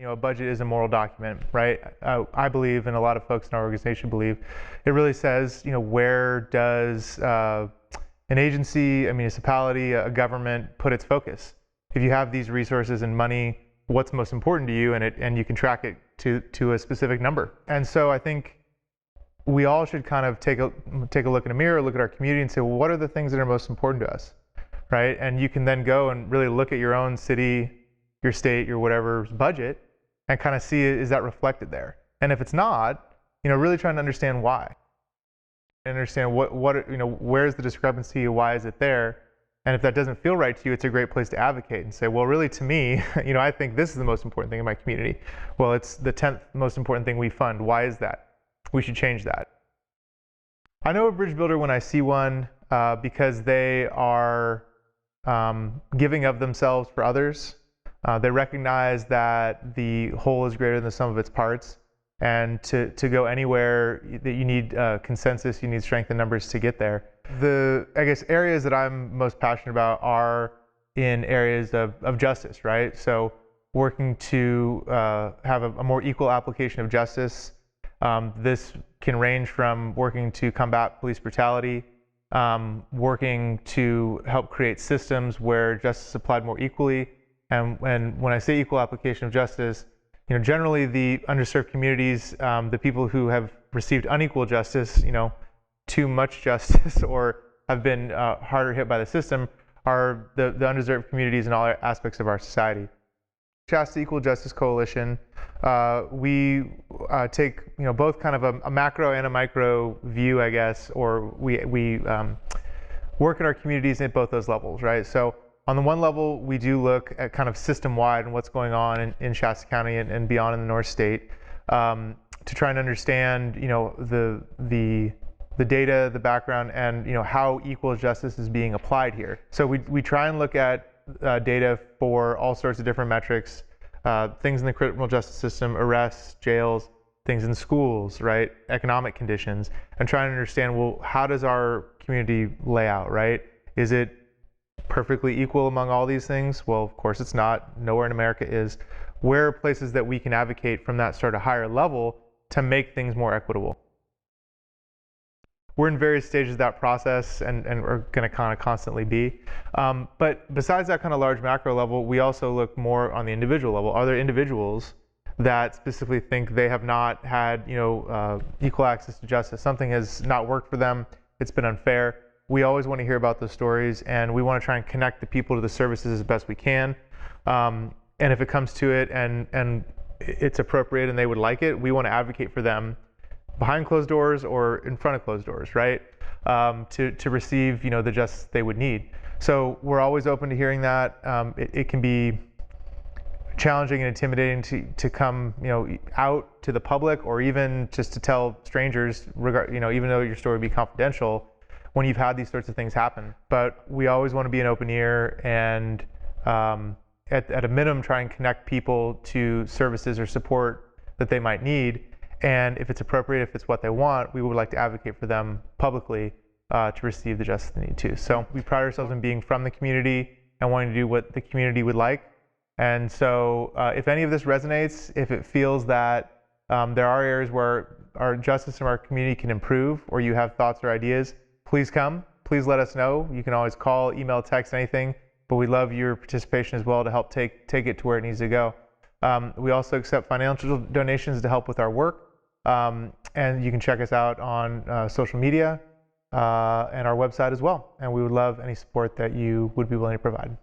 A budget is a moral document, right? I believe, and a lot of folks in our organization believe, it really says, where does an agency, a municipality, a government put its focus? If you have these resources and money, what's most important to you, and you can track it to a specific number. And so I think we all should kind of take a look in a mirror, look at our community, and say, well, what are the things that are most important to us, right? And you can then go and really look at your own city, your state, your whatever's budget, and kind of see, is that reflected there? And if it's not, really trying to understand why. And understand where's the discrepancy, why is it there? And if that doesn't feel right to you, it's a great place to advocate and say, well, really to me, I think this is the most important thing in my community. Well, it's the 10th most important thing we fund. Why is that? We should change that. I know a bridge builder when I see one because they are giving of themselves for others. They recognize that the whole is greater than the sum of its parts, and to go anywhere that you need consensus, you need strength in numbers to get there. The areas that I'm most passionate about are in areas of justice, right? So working to have a more equal application of justice. This can range from working to combat police brutality, working to help create systems where justice is applied more equally. And when I say equal application of justice, generally the underserved communities, the people who have received unequal justice, too much justice, or have been harder hit by the system, are the underserved communities in all aspects of our society. Shasta Equal Justice Coalition, we take both kind of a macro and a micro view, or we work in our communities at both those levels, right? So on the one level, we do look at kind of system-wide and what's going on in Shasta County and beyond in the North State, to try and understand, the data, the background, and how equal justice is being applied here. So we try and look at data for all sorts of different metrics, things in the criminal justice system, arrests, jails, things in schools, right? Economic conditions, and trying to understand, well, how does our community lay out, right? Is it perfectly equal among all these things? Well, of course it's not. Nowhere in America is. Where are places that we can advocate from that sort of higher level to make things more equitable? We're in various stages of that process, and we're going to kind of constantly be. But besides that kind of large macro level, we also look more on the individual level. Are there individuals that specifically think they have not had equal access to justice? Something has not worked for them. It's been unfair. We always want to hear about those stories, and we want to try and connect the people to the services as best we can. And if it comes to it and it's appropriate and they would like it, we want to advocate for them behind closed doors or in front of closed doors, right? To receive the justice they would need. So we're always open to hearing that. It can be challenging and intimidating to come out to the public, or even just to tell strangers, even though your story would be confidential, when you've had these sorts of things happen. But we always want to be an open ear, and at a minimum try and connect people to services or support that they might need. And if it's appropriate, if it's what they want, we would like to advocate for them publicly to receive the justice they need too. So we pride ourselves in being from the community and wanting to do what the community would like. And so if any of this resonates, if it feels that there are areas where our justice in our community can improve, or you have thoughts or ideas, please come. Please let us know. You can always call, email, text, anything, but we love your participation as well to help take it to where it needs to go. We also accept financial donations to help with our work. And you can check us out on social media and our website as well. And we would love any support that you would be willing to provide.